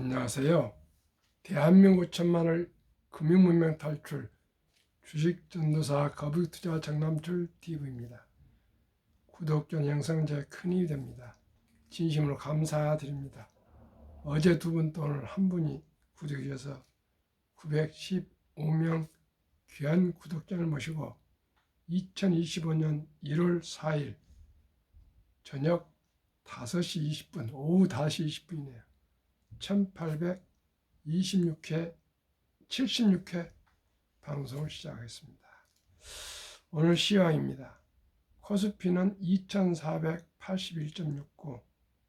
안녕하세요. 대한민국 천만을 금융문명 탈출 주식전도사 거북투자 정남출 TV입니다. 구독전 영상 제 큰 힘이 됩니다. 진심으로 감사드립니다. 어제 두 분 또 오늘 한 분이 구독해 주셔서 915명 귀한 구독자를 모시고 2025년 1월 4일 저녁 5시 20분, 오후 5시 20분이네요. 1826회, 76회 방송을 시작하겠습니다. 오늘 시황입니다. 코스피는 2481.69,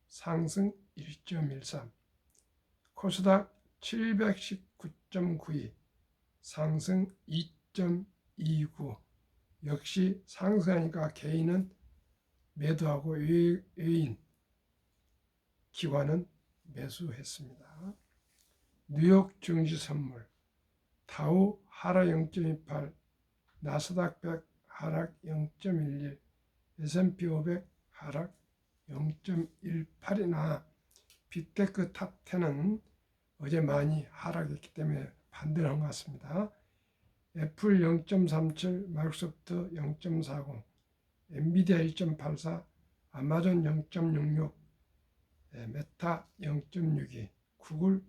상승 1.13, 코스닥 719.92, 상승 2.29, 역시 상승하니까 개인은 매도하고 외인, 기관은 매수했습니다. 뉴욕 증시 선물, 다우 하락 0.28, 나스닥 100 하락 0.11, S&P 500 하락 0.18이나 빅테크 탑10은 어제 많이 하락했기 때문에 반등을 한 것 같습니다. 애플 0.37, 마이크로소프트 0.40, 엔비디아 1.84, 아마존 0.66, 메타 0.62, 구글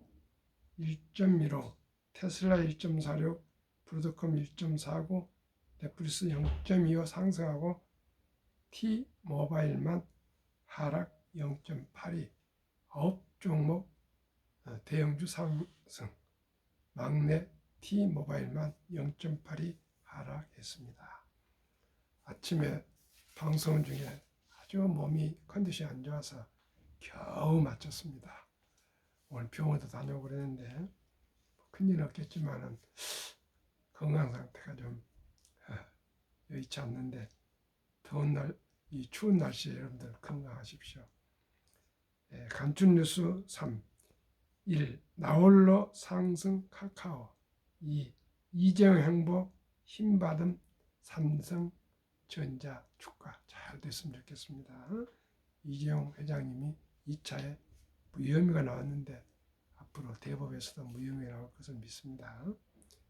1.15, 테슬라 1.46, 브로드컴 1.49, 넷플릭스 0.25 상승하고 T모바일만 하락 0.82, 9종목 대형주 상승, 막내 T모바일만 0.82 하락했습니다. 아침에 방송 중에 아주 몸이 컨디션이 안 좋아서 겨우 마쳤습니다. 오늘 병원도 다녀오고 그랬는데 큰일 없겠지만은 건강 상태가 좀 여의치 않는데 더운 날, 이 추운 날씨에 여러분들 건강하십시오. 간추 뉴스 3, 1. 나홀로 상승 카카오, 2. 이재용 행보 힘받음 삼성전자 주가 잘 됐으면 좋겠습니다. 이재용 회장님이 2차에 무혐의가 나왔는데 앞으로 대법에서도 무혐의가 나올 것을 믿습니다.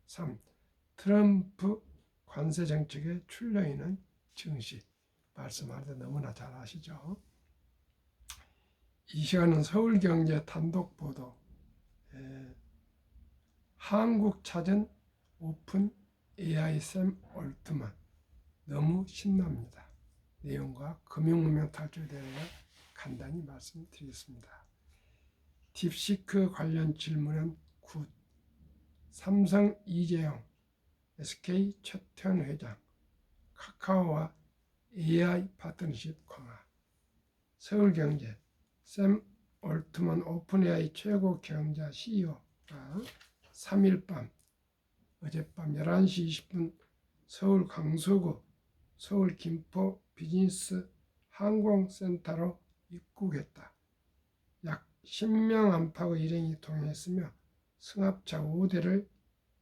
3. 트럼프 관세 정책의 출렁이는 증시, 말씀하는데 너무나 잘 아시죠? 이 시간은 서울경제 단독 보도, 한국 찾은 오픈 AI 샘 올트만 너무 신납니다. 내용과 금융문명 탈출에 대해 간단히 말씀드리겠습니다. 딥시크 관련 질문은 굿, 삼성 이재용, SK 최태원 회장, 카카오와 AI 파트너십 강화, 서울경제, 샘 올트먼 오픈 AI 최고 경영자 CEO가 3일 밤, 어젯밤 11시 20분 서울 강서구 서울 김포 비즈니스 항공센터로 입국했다. 약 10명 안팎의 일행이 동행했으며 승합차 5대를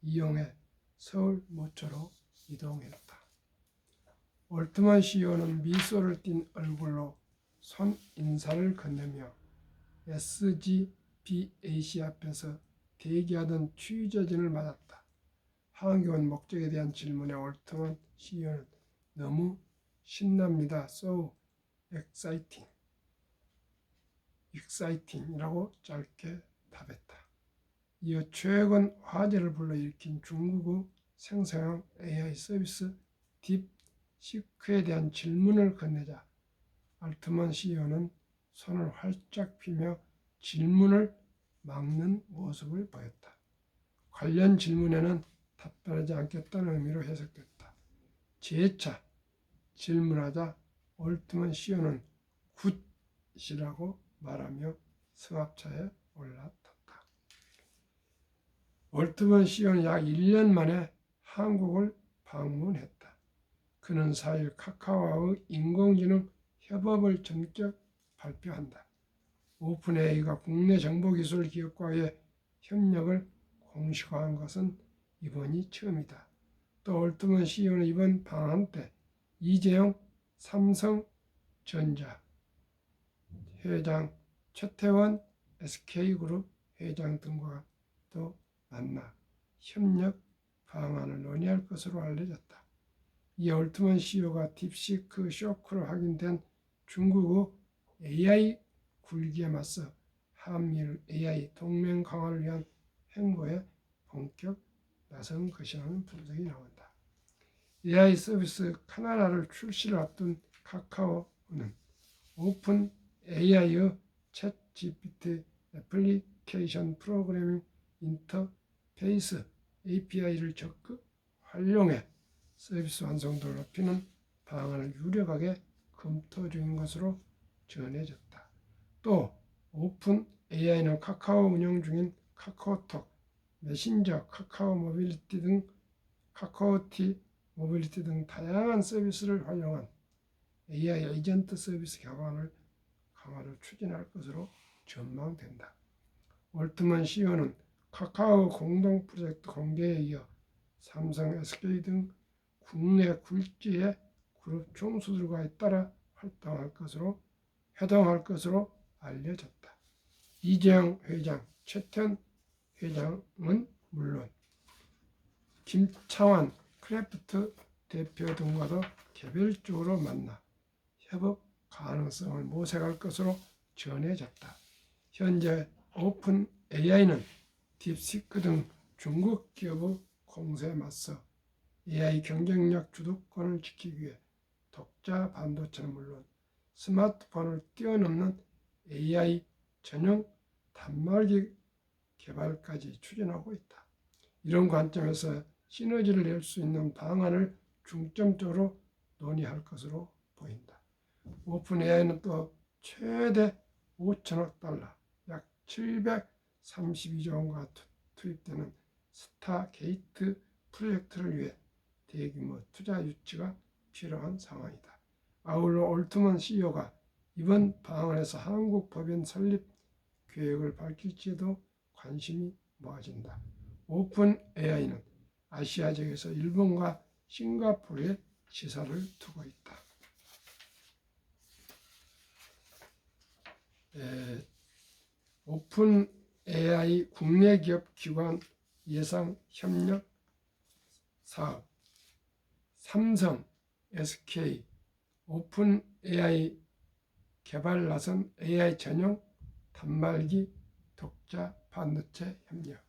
이용해 서울 모처로 이동했다. 올트먼 CEO는 미소를 띤 얼굴로 손 인사를 건네며 SGBAC 앞에서 대기하던 취재진을 맞았다. 항공기 온 목적에 대한 질문에 올트먼 CEO는 너무 신납니다. So exciting이라고 짧게 답했다. 이어 최근 화제를 불러일으킨 중국의 생성형 AI 서비스 딥시크에 대한 질문을 건네자 올트먼 CEO는 손을 활짝 펴며 질문을 막는 모습을 보였다. 관련 질문에는 답변하지 않겠다는 의미로 해석됐다. 재차 질문하자 올트먼 CEO는 굿이라고 말하며 승합차에 올라탔다. 올트먼 CEO는 약 1년 만에 한국을 방문했다. 그는 4일 카카오와의 인공지능 협업을 전격 발표한다. 오픈 AI가 국내 정보기술 기업과의 협력을 공식화한 것은 이번이 처음이다. 또 올트먼 CEO는 이번 방한 때 이재용 삼성전자 회장, 최태원 SK그룹 회장 등과도 만나 협력 방안을 논의할 것으로 알려졌다. 이 올트먼 CEO가 딥시크 쇼크로 확인된 중국의 AI 굴기에 맞서 한미일 AI 동맹 강화를 위한 행보에 본격 나선 것이라는 분석이 나온다. AI 서비스 카나다를 출시를 앞둔 카카오는 오픈 AI의 챗 GPT 애플리케이션 프로그래밍 인터페이스 API를 적극 활용해 서비스 완성도를 높이는 방안을 유력하게 검토 중인 것으로 전해졌다. 또 오픈 AI는 카카오 운영 중인 카카오톡, 메신저, 카카오 모빌리티 등 카카오티 모빌리티 등 다양한 서비스를 활용한 AI 에이전트 서비스 강화를 추진할 것으로 전망된다. 올트먼 CEO는 카카오 공동 프로젝트 공개에 이어 삼성, SK 등 국내 굴지의 그룹 총수들과 잇따라 회동할 것으로 알려졌다. 이재용 회장, 최태원 회장은 물론 김창완 크래프트 대표 등과도 개별적으로 만나 협업 가능성을 모색할 것으로 전해졌다. 현재 오픈 AI는 딥시크 등 중국 기업의 공세에 맞서 AI 경쟁력 주도권을 지키기 위해 독자 반도체는 물론 스마트폰을 뛰어넘는 AI 전용 단말기 개발까지 추진하고 있다. 이런 관점에서 시너지를 낼 수 있는 방안을 중점적으로 논의할 것으로 보인다. 오픈 AI는 또 최대 5천억 달러, 약 732조 원가 투입되는 스타게이트 프로젝트를 위해 대규모 투자 유치가 필요한 상황이다. 아울러 올트먼 CEO가 이번 방안에서 한국 법인 설립 계획을 밝힐지에도 관심이 모아진다. 오픈 AI는 아시아 지역에서 일본과 싱가포르에 시사를 두고 있다. 오픈 AI 국내 기업 기관 예상 협력 사업 삼성, SK, 오픈 AI 개발 나선 AI 전용 단말기 독자 반도체 협력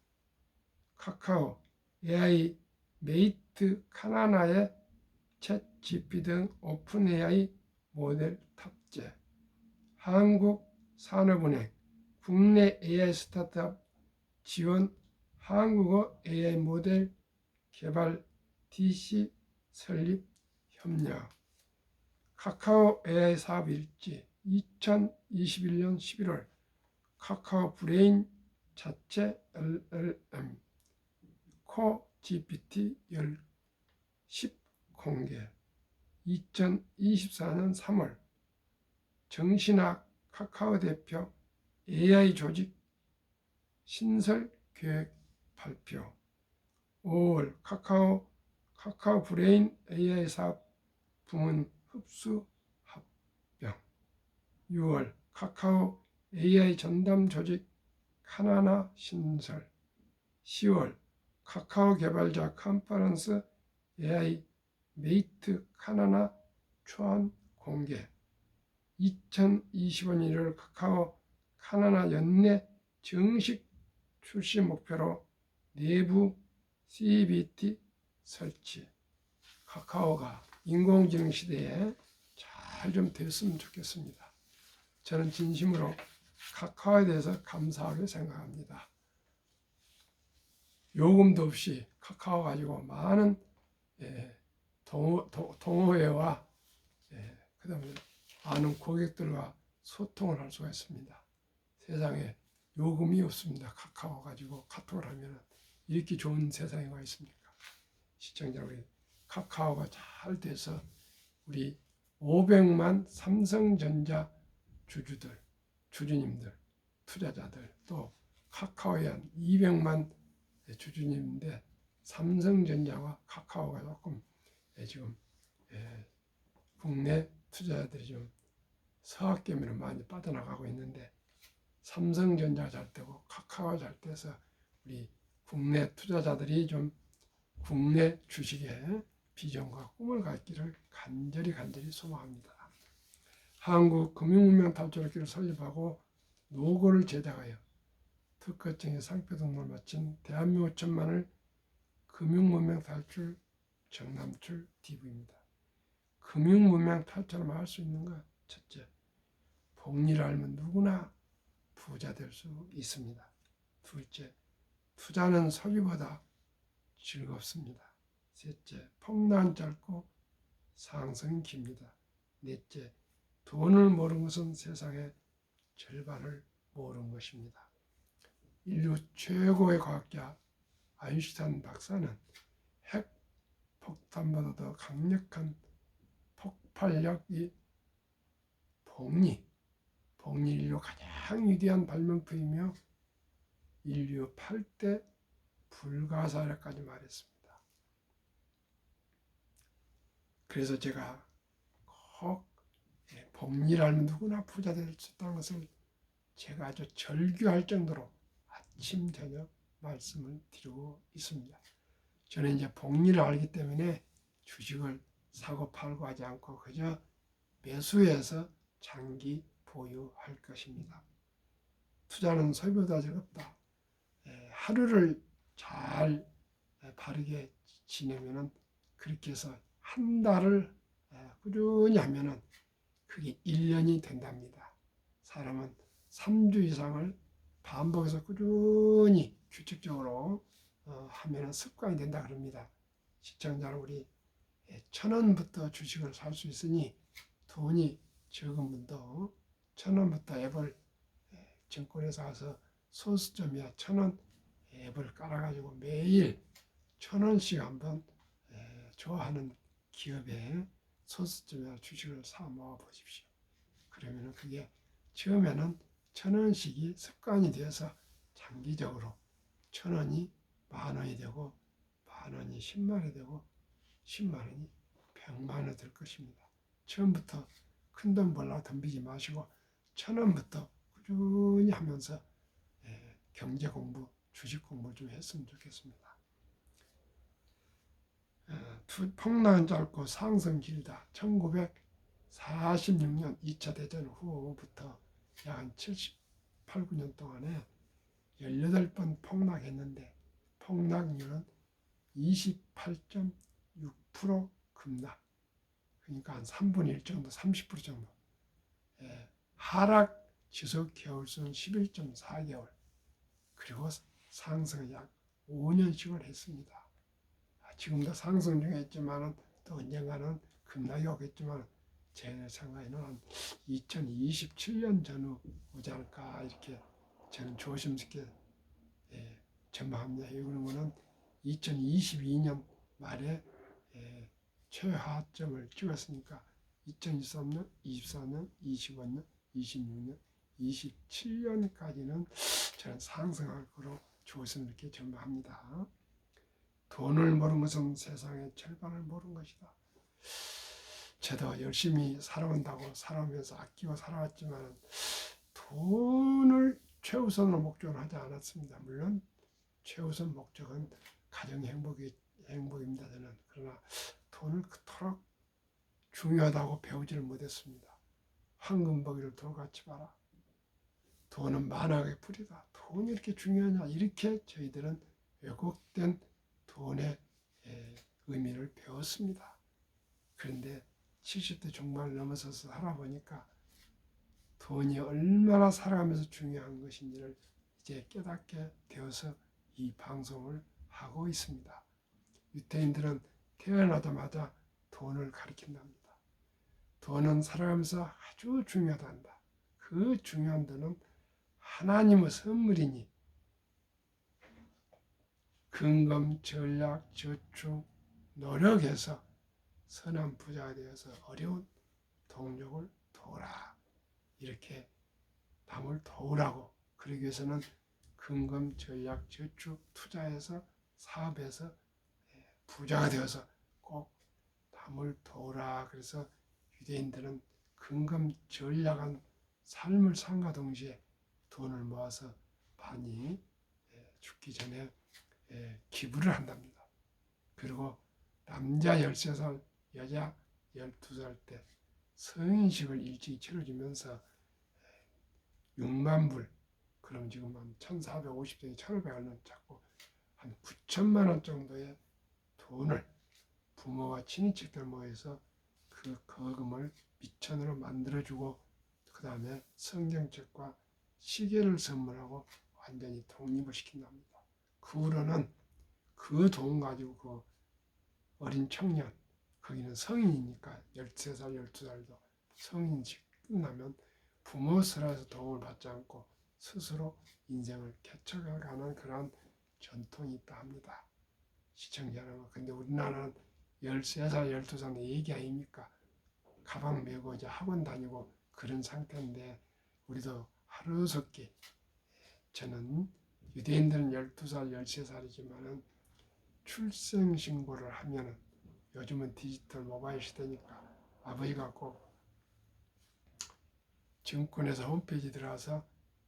카카오, AI 메이트 카나나의 챗 GPT 등 오픈 AI 모델 탑재 한국산업은행 국내 AI 스타트업 지원 한국어 AI 모델 개발 DC 설립 협력 카카오 AI 사업 일지 2021년 11월 카카오 브레인 자체 LLM 코 GPT 10 공개 2024년 3월 정신학 카카오 대표 AI 조직 신설 계획 발표 5월 카카오 브레인 AI 사업 부문 흡수 합병 6월 카카오 AI 전담 조직 카나나 신설 10월 카카오 개발자 컨퍼런스 AI 메이트 카나나 초안 공개 2025년 1월 카카오 카나나 연내 정식 출시 목표로 내부 CBT 설치 카카오가 인공지능 시대에 잘 좀 됐으면 좋겠습니다. 저는 진심으로 카카오에 대해서 감사하게 생각합니다. 요금도 없이 카카오 가지고 많은 동호회와 그다음에 많은 고객들과 소통을 할 수가 있습니다. 세상에 요금이 없습니다. 카카오 가지고 카톡을 하면 이렇게 좋은 세상에 와 있습니까? 시청자 여러분, 카카오가 잘 돼서 우리 500만 삼성전자 주주님들, 투자자들 또 카카오에 한 200만 주주님인데 삼성전자와 카카오가 조금 지금 국내 투자자들이 좀 서학개미로 많이 빠져나가고 있는데 삼성전자 잘 되고 카카오 잘 돼서 우리 국내 투자자들이 좀 국내 주식에 비전과 꿈을 갖기를 간절히 소망합니다. 한국 금융문명탈출학교를 설립하고 노고를 제작하여 특허청의 상표 등록을 마친 대한민국 5천만을 금융문명 탈출 정남출 TV입니다. 금융문명 탈출을 할 수 있는 것 첫째, 복리를 알면 누구나 부자 될 수 있습니다. 둘째, 투자는 소비보다 즐겁습니다. 셋째, 폭락은 짧고 상승은 깁니다. 넷째, 돈을 모르는 것은 세상의 절반을 모르는 것입니다. 인류 최고의 과학자 아인슈타인 박사는 핵 폭탄보다 더 강력한 폭발력이 복리 인류 가장 위대한 발명품이며 인류 8대 불가사리까지 말했습니다. 그래서 제가 꼭 복리를 알면 누구나 부자 될 수 있다는 것을 제가 아주 절규할 정도로 아침 저녁 말씀을 드리고 있습니다. 저는 이제 복리를 알기 때문에 주식을 사고 팔고 하지 않고 그저 매수해서 장기 보유할 것입니다. 투자는 소비보다 즐겁다. 하루를 잘 바르게 지내면은 그렇게 해서 한 달을 꾸준히 하면은 그게 1년이 된답니다. 사람은 3주 이상을 반복해서 꾸준히 규칙적으로 하면 습관이 된다 그럽니다. 시청자 우리 1,000원부터 주식을 살 수 있으니 돈이 적은 분도 1,000원부터 앱을 증권회사 가서 소수점이야 1,000원 앱을 깔아가지고 매일 1,000원씩 한번 좋아하는 기업에 소수점이나 주식을 사 모아 보십시오. 그러면 그게 처음에는 1,000원씩이 습관이 되어서 장기적으로 1,000원이 10,000원이 되고 10,000원이 10만원이 되고 10만원이 100만원이 될 것입니다. 처음부터 큰돈 벌려고 덤비지 마시고 1,000원부터 꾸준히 하면서 경제 공부, 주식 공부 좀 했으면 좋겠습니다. 폭락은 짧고 상승 길다. 1946년 2차 대전 후부터 약 한 78, 9년 동안에 18번 폭락했는데 폭락률은 28.6% 급락. 그러니까 한 3분의 1 정도, 30% 정도. 하락 지속 개월수는 11.4개월. 그리고 상승은 약 5년씩을 했습니다. 지금도 상승 중에 있지만 또 언젠가는 급락이 오겠지만 제 생각에는 한 2027년 전후 오지 않을까 이렇게 저는 조심스럽게 전망합니다. 그러면은 2022년 말에 최하점을 찍었으니까 2023년, 24년, 25년, 26년, 27년까지는 저는 상승할 거로 조심스럽게 전망합니다. 돈을 모르는 것은 세상의 절반을 모르는 것이다. 저도 열심히 살아온다고 살아오면서 아끼고 살아왔지만 돈을 최우선으로 목적으로 하지 않았습니다. 물론 최우선 목적은 가정 행복입니다. 저는. 그러나 돈을 그토록 중요하다고 배우지를 못했습니다. 황금버기를 돌같이 봐라. 돈은 만악의 뿌리다. 돈이 이렇게 중요하냐. 이렇게 저희들은 왜곡된 돈의 의미를 배웠습니다. 그런데 70대 중반을 넘어서서 살아보니까 돈이 얼마나 살아가면서 중요한 것인지를 이제 깨닫게 되어서 이 방송을 하고 있습니다. 유태인들은 태어나자마자 돈을 가리킨답니다. 돈은 살아가면서 아주 중요하단다. 그 중요한 돈은 하나님의 선물이니 근검, 전략, 저축, 노력해서 선한 부자가 되어서 어려운 동족을 도우라. 이렇게 남을 도우라고. 그러기 위해서는 근검, 전략, 저축, 투자해서 사업해서 부자가 되어서 꼭 남을 도우라. 그래서 유대인들은 근검, 전략한 삶을 삶과 동시에 돈을 모아서 많이 죽기 전에 기부를 한답니다. 그리고 남자 13살, 여자 12살 때 성인식을 일찍 치러주면서 6만 불, 그럼 지금 한 1,450대에 1,500원 잡고 한 9천만 원 정도의 돈을 부모와 친인척들 모여서 그 거금을 미천으로 만들어주고 그 다음에 성경책과 시계를 선물하고 완전히 독립을 시킨답니다. 그 후로는 그 돈 가지고 그 어린 청년, 거기는 성인이니까 13살, 12살도 성인식 끝나면 부모 설에서 도움을 받지 않고 스스로 인생을 개척해가는 그런 전통이 있다 합니다. 시청자 여러분, 근데 우리나라는 13살, 12살 얘기 아닙니까? 가방 메고 이제 학원 다니고 그런 상태인데 우리도 하루속히 저는 유대인들은 12살, 13살이지만은 출생신고를 하면은 요즘은 디지털 모바일 시대니까 아버지가 꼭 증권에서 홈페이지 들어가서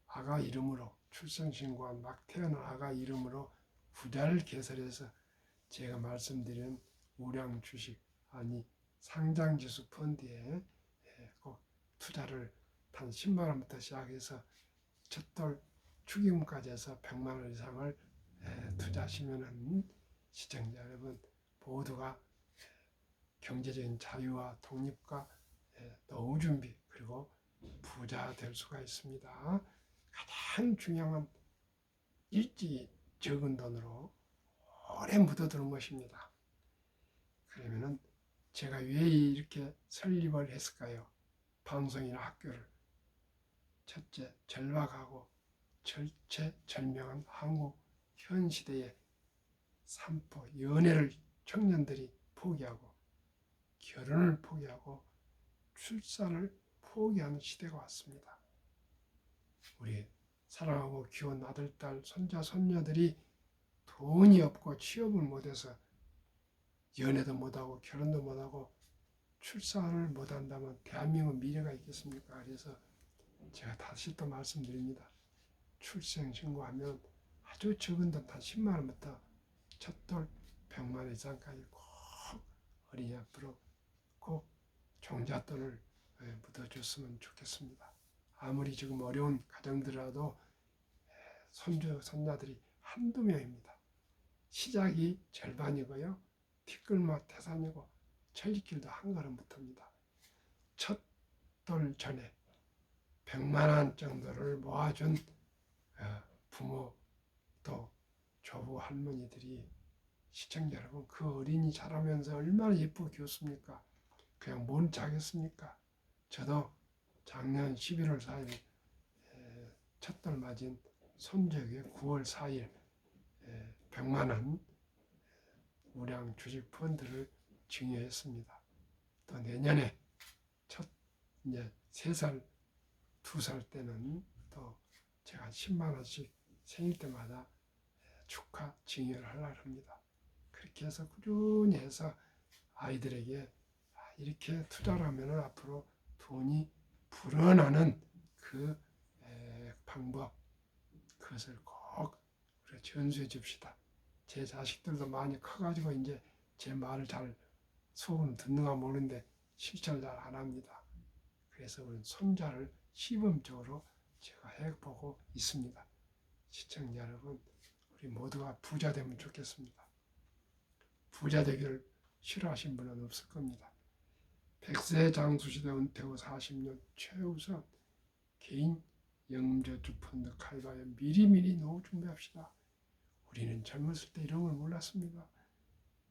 아가 이름으로 출생신고한 막 태어난 아가 이름으로 후자를 개설해서 제가 말씀드린 우량 주식 아니 상장지수 펀드에 꼭 투자를 단 10만 원부터 시작해서 첫돌 축의금까지 해서 100만 원 이상을 투자하시면은 시청자 여러분 모두가 경제적인 자유와 독립과 노후 준비 그리고 부자 될 수가 있습니다. 가장 중요한 일찍 적은 돈으로 오래 묻어두는 것입니다. 그러면은 제가 왜 이렇게 설립을 했을까요? 방송이나 학교를. 첫째, 절박하고 절체절명한 한국 현 시대의 산포, 연애를 청년들이 포기하고 결혼을 포기하고 출산을 포기하는 시대가 왔습니다. 우리 사랑하고 귀여운 아들, 딸, 손자, 손녀들이 돈이 없고 취업을 못해서 연애도 못하고 결혼도 못하고 출산을 못한다면 대한민국 미래가 있겠습니까? 그래서 제가 다시 또 말씀드립니다. 출생 신고하면 아주 적은 돈 단 10만 원부터 첫돌 100만 원 이상까지 꼭 어린이 앞으로 꼭 종잣돈을 묻어줬으면 좋겠습니다. 아무리 지금 어려운 가정들이라도 손주, 손자들이 한두 명입니다. 시작이 절반이고요. 티끌맛 태산이고 천리길도 한 걸음부터입니다. 첫 돌 전에 100만 원 정도를 모아준 부모 또 조부 할머니들이 시청자 여러분 그 어린이 자라면서 얼마나 예쁘고 귀엽습니까? 그냥 뭔 자겠습니까? 저도 작년 11월 4일 첫돌 맞은 손주에게 9월 4일 100만 원 우량 주식 펀드를 증여했습니다. 또 내년에 첫 이제 3살, 2살 때는 또 제가 10만 원씩 생일 때마다 축하 증여를 하려고 합니다. 그렇게 해서 꾸준히 해서 아이들에게 이렇게 투자를 하면 앞으로 돈이 불어나는 그 방법 그것을 꼭 우리가 전수해 줍시다. 제 자식들도 많이 커가지고 이제 제 말을 잘 속으로 듣는가 모르는데 실천을 잘 안 합니다. 그래서 우리 손자를 시범적으로 제가 해보고 있습니다. 시청자 여러분, 우리 모두가 부자 되면 좋겠습니다. 부자 되기를 싫어하신 분은 없을 겁니다. 100세 장수시대 은퇴 후 40년 최우선 개인 연금저축 펀드 가입하여 미리미리 노후 준비합시다. 우리는 젊었을 때 이런 걸 몰랐습니다.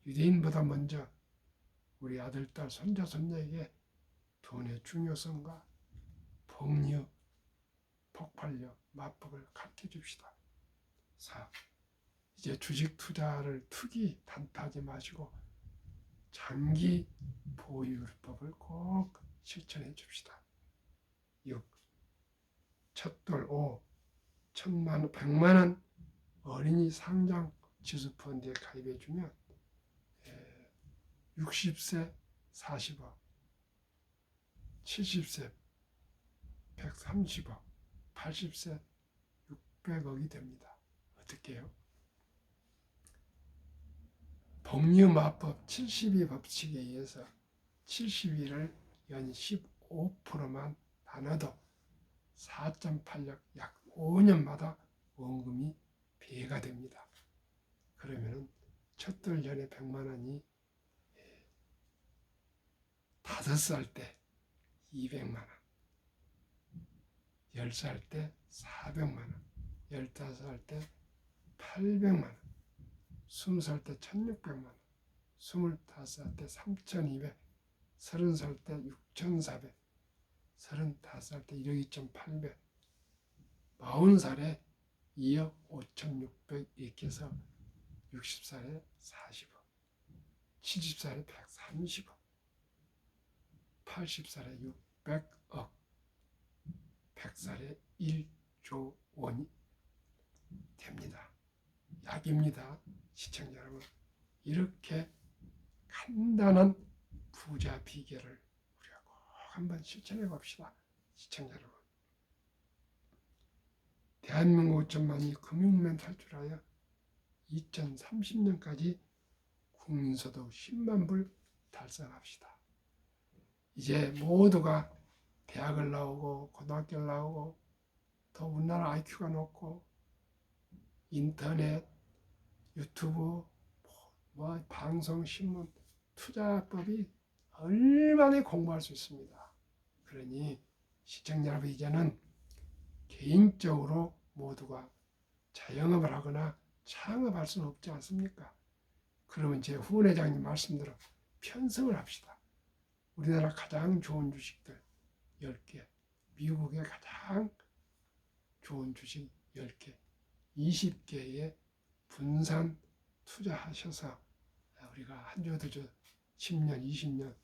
유대인보다 먼저 우리 아들, 딸, 손자, 손녀에게 돈의 중요성과 복리, 폭발력, 마법을 가르쳐 줍시다. 4. 이제 주식 투자를 투기 단타하지 마시고 장기 보유법을 꼭 실천해 줍시다. 6. 첫돌 5. 1,000만 원, 100만 원 어린이 상장 지수펀드에 가입해 주면 60세 40억, 70세 130억, 80세 1,600억이 됩니다. 어떻게 해요? 복리마법 72법칙에 의해서 72를 연 15%만 나눠도 4.86 약 5년마다 원금이 배가 됩니다. 그러면 첫돌 전에 100만 원이 5살 때 200만 원, 10살 때 400만 원, 15살 때 800만 원, 20살 때 1600만 원, 25살 때 3200, 30살 때 6400, 35살 때 1억 2800, 40살에 2억 5600 이렇게 해서 60살에 40억, 70살에 130억, 80살에 600억, 100살에 1조 원이 됩니다. 약입니다. 시청자 여러분, 이렇게 간단한 부자 비결을 우리가 꼭 한번 실천해 봅시다. 시청자 여러분, 대한민국 5천만이 금융면 탈출하여 2030년까지 국민소득 10만 불 달성합시다. 이제 모두가 대학을 나오고 고등학교를 나오고 또 우리나라 IQ가 높고 인터넷, 유튜브, 방송, 신문, 투자법이 얼마나 공부할 수 있습니다. 그러니 시청자 여러분, 이제는 개인적으로 모두가 자영업을 하거나 창업할 수는 없지 않습니까? 그러면 제 후원회장님 말씀대로 편성을 합시다. 우리나라 가장 좋은 주식들 10개, 미국의 가장 좋은 주식 10개, 20개의 분산 투자하셔서 우리가 한 주 두 주 10년, 20년,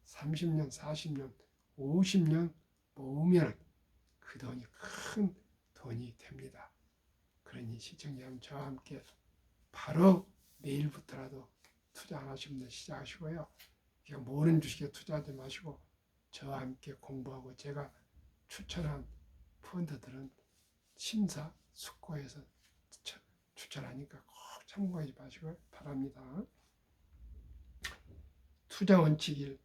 30년, 40년, 50년 모으면 그 돈이 큰 돈이 됩니다. 그러니 시청자 여러분, 저와 함께 바로 내일부터라도 투자 안 하시는 분들 시작하시고요. 그냥 모르는 주식에 투자하지 마시고 저와 함께 공부하고 제가 추천한 펀드들은 심사 숙고해서 추천하니까 꼭 참고하지 마시고 바랍니다. 투자 원칙 1.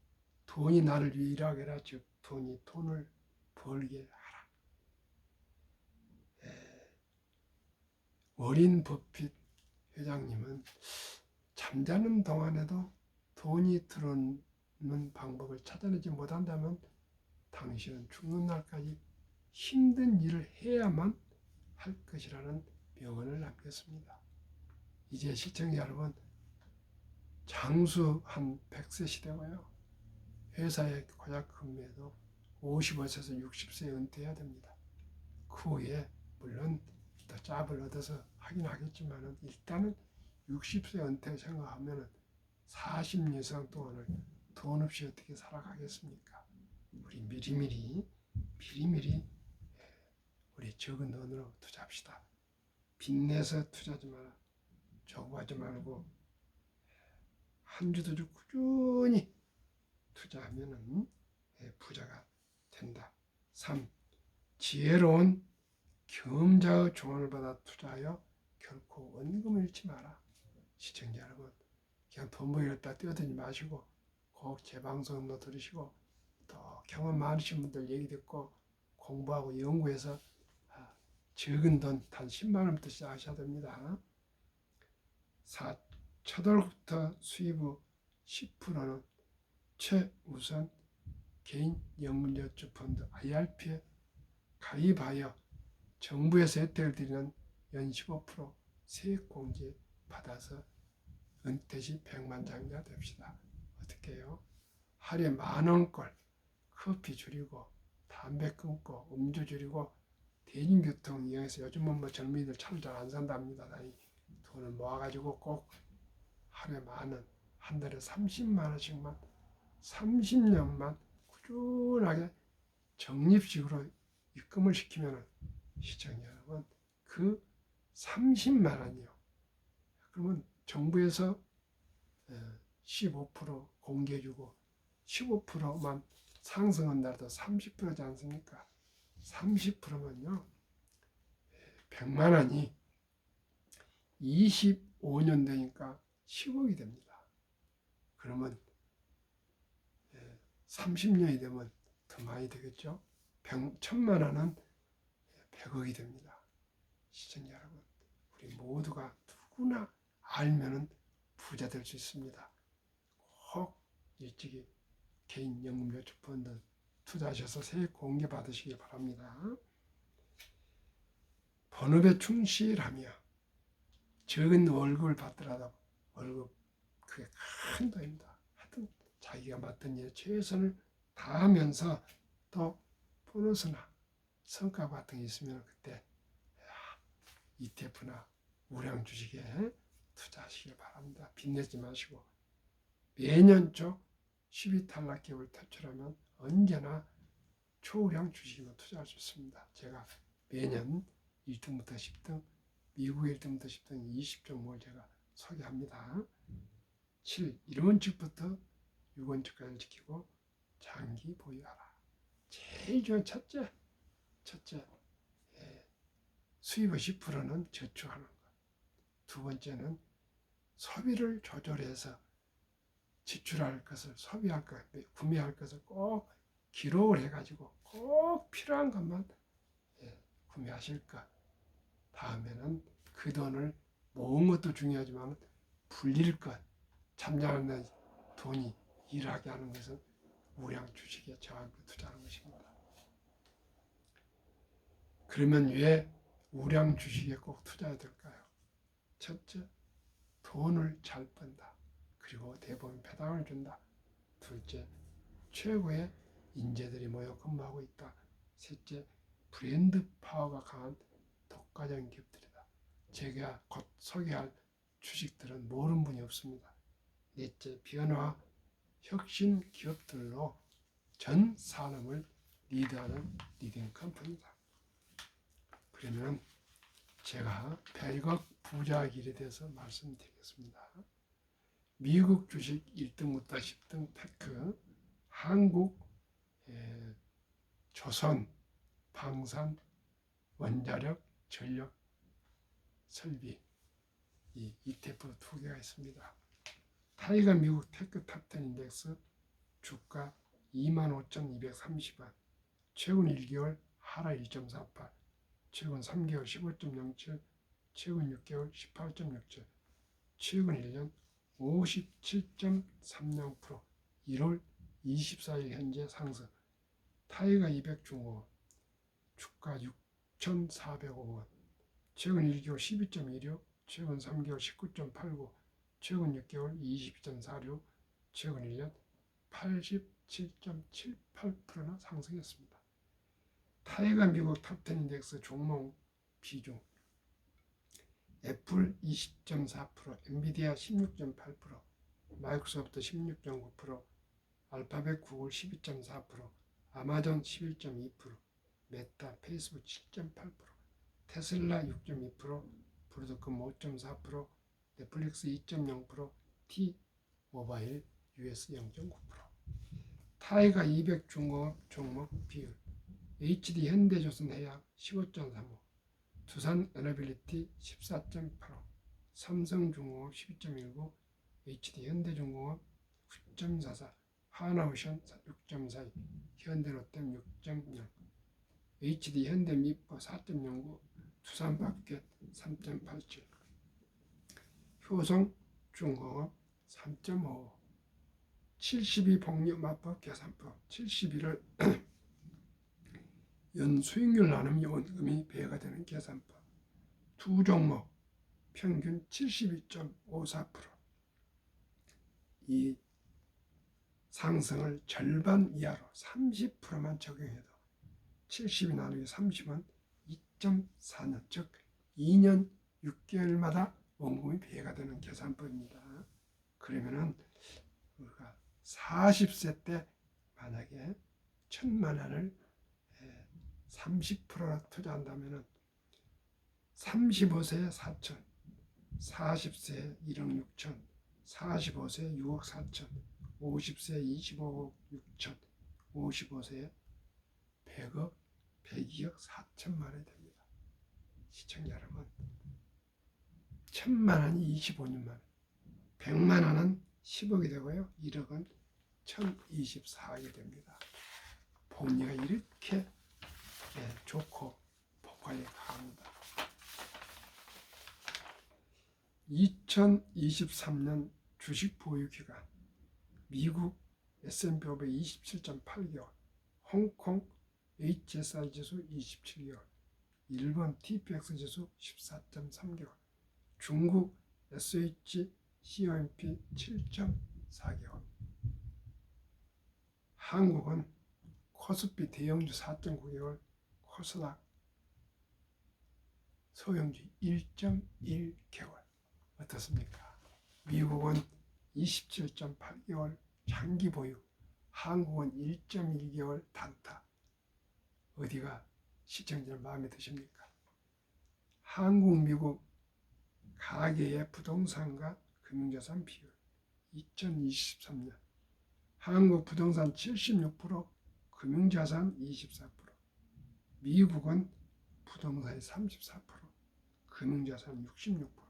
돈이 나를 위해 일하게 하라. 즉 돈이 돈을 벌게 하라. 워린 버핏 회장님은 잠자는 동안에도 돈이 들어오는 방법을 찾아내지 못한다면 당신은 죽는 날까지 힘든 일을 해야만 할 것이라는 명언을 남겼습니다. 이제 시청자 여러분, 장수 한 100세 시대고요. 회사에 고작 근무해도 55세에서 60세에 은퇴해야 됩니다. 그 후에 물론 더 짭을 얻어서 하긴 하겠지만 일단은 60세 은퇴 생각하면 40년 이상 동안을 돈 없이 어떻게 살아가겠습니까? 우리 미리미리 우리 적은 돈으로 투자합시다. 빚내서 투자하지 마라. 조급하지 말고 한 주 두 주 꾸준히 투자하면 부자가 된다. 3. 지혜로운 경험자의 조언을 받아 투자하여 결코 원금을 잃지 마라. 시청자 여러분, 그냥 돈 벌겠다 뛰어들지 마시고 꼭 제 방송도 들으시고 또 경험 많으신 분들 얘기 듣고 공부하고 연구해서 적은 돈 단 10만 원부터 시작하셔야 됩니다. 4. 첫 월부터 수입의 10%는 최우선 개인 연금저축펀드 IRP에 가입하여 정부에서 혜택을 드리는 연 15% 세액공제 받아서 은퇴 시 백만장자 됩시다. 어떻게 해요? 하루에 10,000원꼴 커피 줄이고 담배 끊고 음주 줄이고 대중교통 이용해서 요즘은 젊은이들 차를 잘 안 산답니다. 돈을 모아가지고 꼭 하루에 10,000원, 한 달에 30만 원씩만 30년만 꾸준하게 적립식으로 입금을 시키면 시청자 여러분, 그 30만 원이요. 그러면 정부에서 15% 공개해주고 15%만 상승한 날도 30%지 않습니까? 30%면요. 100만 원이 25년 되니까 10억이 됩니다. 그러면 30년이 되면 더 많이 되겠죠. 1000만 원은 100억이 됩니다. 시청자 여러분, 우리 모두가 누구나 알면은 부자 될 수 있습니다. 꼭 일찍이 개인 연금저축 펀드 투자하셔서 세액 공개 받으시기 바랍니다. 본업에 충실하며 적은 월급을 받더라도 월급 그게 큰 돈입니다. 하여튼 자기가 맡은 일에 최선을 다하면서 또 보너스나 성과 같은 게 있으면 그때 ETF나 우량 주식에 투자하시길 바랍니다. 빚내지 마시고 매년 초 12탈락 기업을 탈출하면 언제나 초우량 주식이면 투자할 수 있습니다. 제가 매년 1등부터 10등, 미국 1등부터 10등 20종목을 제가 소개합니다. 7. 1원칙부터 6원칙까지 지키고 장기 보유하라. 제일 중요한 첫째, 수입의 10%는 저축하는 것. 두 번째는 소비를 조절해서 지출할 것을, 소비할 것, 구매할 것을 꼭 기록을 해가지고 꼭 필요한 것만 구매하실 것. 다음에는 그 돈을 모은 것도 중요하지만 불릴 것, 참여하는 돈이 일하게 하는 것은 우량 주식에 저와 함께 투자하는 것입니다. 그러면 왜 우량 주식에 꼭 투자해야 될까요? 첫째, 돈을 잘 번다. 그리고 대부분 배당을 준다. 둘째, 최고의 인재들이 모여 근무하고 있다. 셋째, 브랜드 파워가 강한 독과점 기업들이다. 제가 곧 소개할 주식들은 모르는 분이 없습니다. 넷째, 변화 혁신 기업들로 전 산업을 리드하는 리딩 컴퍼니다. 그러면 제가 100억 부자 길에 대해서 말씀드리겠습니다. 미국 주식 1등부터 10등 테크, 한국, 조선, 방산, 원자력, 전력, 설비, 이 ETF 2개가 있습니다. 타이거 미국 테크 탑10 인덱스 주가 25,230원, 최근 1개월 하락 2.48, 최근 3개월 15.07, 최근 6개월 18.67, 최근 1년 57.30%, 1월 24일 현재 상승. 타이거 200 중공업 주가 6,405원, 최근 1개월 12.16, 최근 3개월 19.89, 최근 6개월 20.46, 최근 1년 87.78%나 상승했습니다. 타이거 미국 탑10 인덱스 종목 비중 애플 20.4%, 엔비디아 16.8%, 마이크로소프트 16.9%, 알파벳 구글 12.4%, 아마존 11.2%, 메타 페이스북 7.8%, 테슬라 6.2%, 브루드컴 5.4%, 넷플릭스 2.0%, T 모바일 US 0.9%. 타이거 200 중공업 종목 비율 HD 현대조선해양 15.35, 두산 에너빌리티 14.85, 삼성중공업 12.19, HD 현대중공업 9.44, 하나오션 6.42, 현대롯데 6.0, HD 현대미포 4.09, 두산마켓 3.87, 효성중공업 3.55, 72 복리마법 계산법 71을 연수익률 나눔 원금이 배가 되는 계산법. 두 종목 평균 72.54%. 이 상승을 절반 이하로 30%만 적용해도 70이 나누기 30은 2.4년, 즉 2년 6개월마다 원금이 배가 되는 계산법입니다. 그러면은 우리가 40세 때 만약에 1,000만 원을 30% 투자한다면 35세에 4천, 40세에 1억 6천, 45세에 6억 4천, 50세에 25억 6천, 55세에 100억, 102억 4천만 원이 됩니다. 시청자 여러분, 1000만 원이 25년 만에, 100만 원은 10억이 되고요. 1억은 1024억이 됩니다. 복리가 이렇게 좋고 복화에 강합니다. 2023년 주식 보유 기간, 미국 S&P 500 27.8개월, 홍콩 HSI 지수 27개월, 일본 TPX 지수 14.3개월, 중국 SH COMP 7.4개월, 한국은 코스피 대형주 4.9개월, 코스닥 소형주 1.1개월. 어떻습니까? 미국은 27.8개월 장기 보유, 한국은 1.1개월 단타. 어디가 시청자님 마음에 드십니까? 한국, 미국 가계의 부동산과 금융자산 비율 2023년 한국 부동산 76%, 금융자산 24%, 미국은 부동산이 34%, 금융자산 66%.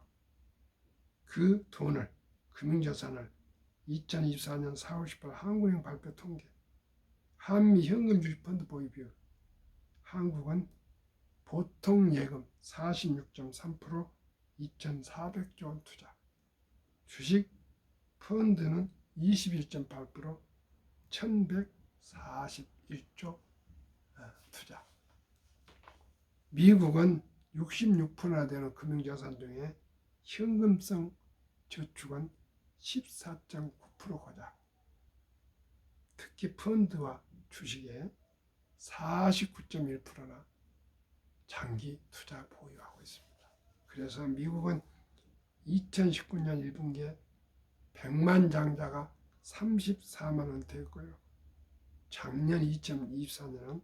그 돈을, 금융자산을 2024년 4월 18일 한국은행 발표 통계, 한미 현금 주식 펀드 보유 비율, 한국은 보통 예금 46.3%, 2,400조 원 투자, 주식 펀드는 21.8%, 1,141조 투자. 미국은 66%나 되는 금융자산 중에 현금성 저축은 14.9%고자, 특히 펀드와 주식에 49.1%나 장기 투자 보유하고 있습니다. 그래서 미국은 2019년 1분기에 100만 장자가 34만 원대였고요. 작년 2024년은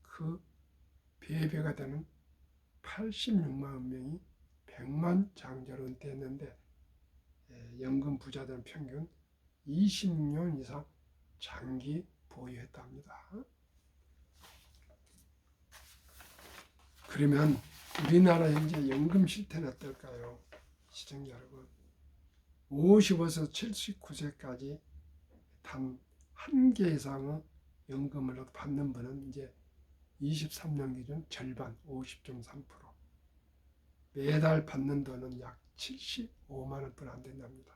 그 4배가 되는 86만 명이 100만 장자로 은퇴했는데, 연금 부자들은 평균 20년 이상 장기 보유했다 합니다. 그러면 우리나라 현재 연금 실태는 어떨까요? 시청자 여러분, 55에서 79세까지 단 한 개 이상의 연금을 받는 분은 이제 23년 기준 절반 50.3%, 매달 받는 돈은 약 75만 원뿐 안 된답니다.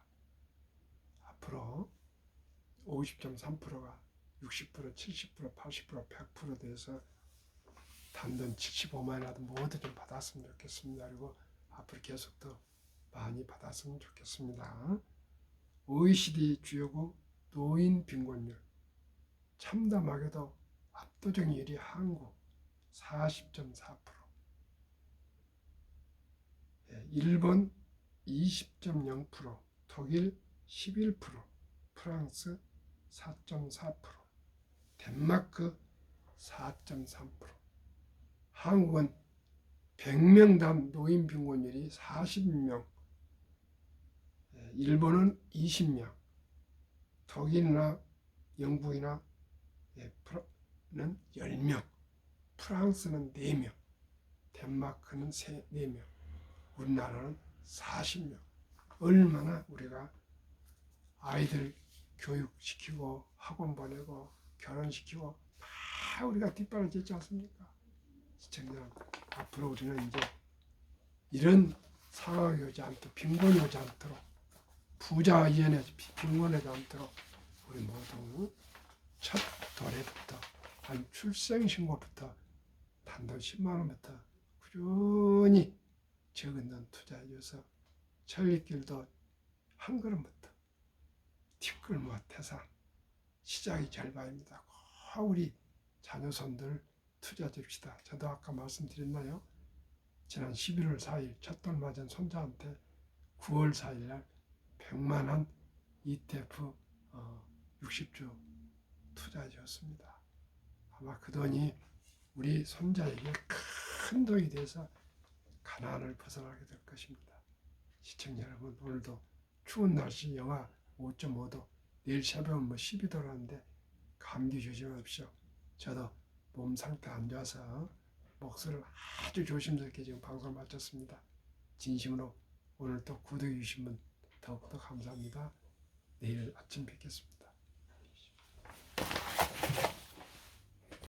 앞으로 50.3%가 60%, 70%, 80%, 100% 돼서 단돈 75만 원이라도 모두 좀 받았으면 좋겠습니다. 그리고 앞으로 계속 더 많이 받았으면 좋겠습니다. OECD 주요국 노인 빈곤율, 참담하게도 압도적인 1위 한국 40.4%, 일본 20.0%, 독일 11%, 프랑스 4.4%, 덴마크 4.3%. 한국은 100명당 노인 빈곤율이 40명, 일본은 20명, 독일이나 영국이나 는 10명, 프랑스는 4명, 덴마크는 4명, 우리나라는 40명. 얼마나 우리가 아이들 교육시키고 학원 보내고 결혼시키고 다 우리가 뒷바라지지 않습니까? 시청자, 앞으로 우리는 이제 이런 상황이 오지 않도록, 빈곤이 오지 않도록, 부자와 이혼에 빈곤하지 않도록 우리 모두 첫 도래부터 한 출생신고부터 단돈 10만 원부터 꾸준히 적은 돈 투자해줘서 천리길도 한 걸음부터 뒷걸음과 태산 시작이 절반입니다. 우리 자녀손들 투자 줍시다. 저도 아까 말씀드렸나요? 지난 11월 4일 첫돌 맞은 손자한테 9월 4일 날 100만 원 ETF 60주 투자해 줬습니다. 아마 그 돈이 우리 손자에게 큰 돈이 돼서 가난을 벗어나게 될 것입니다. 시청자 여러분, 오늘도 추운 날씨 영하 5.5도, 내일 새벽은 12도라는데 감기 조심하십시오. 저도 몸 상태 안 좋아서 목소리를 아주 조심스럽게 지금 방송을 마쳤습니다. 진심으로 오늘 또 구독해 주신 분 더욱더 감사합니다. 내일 아침 뵙겠습니다.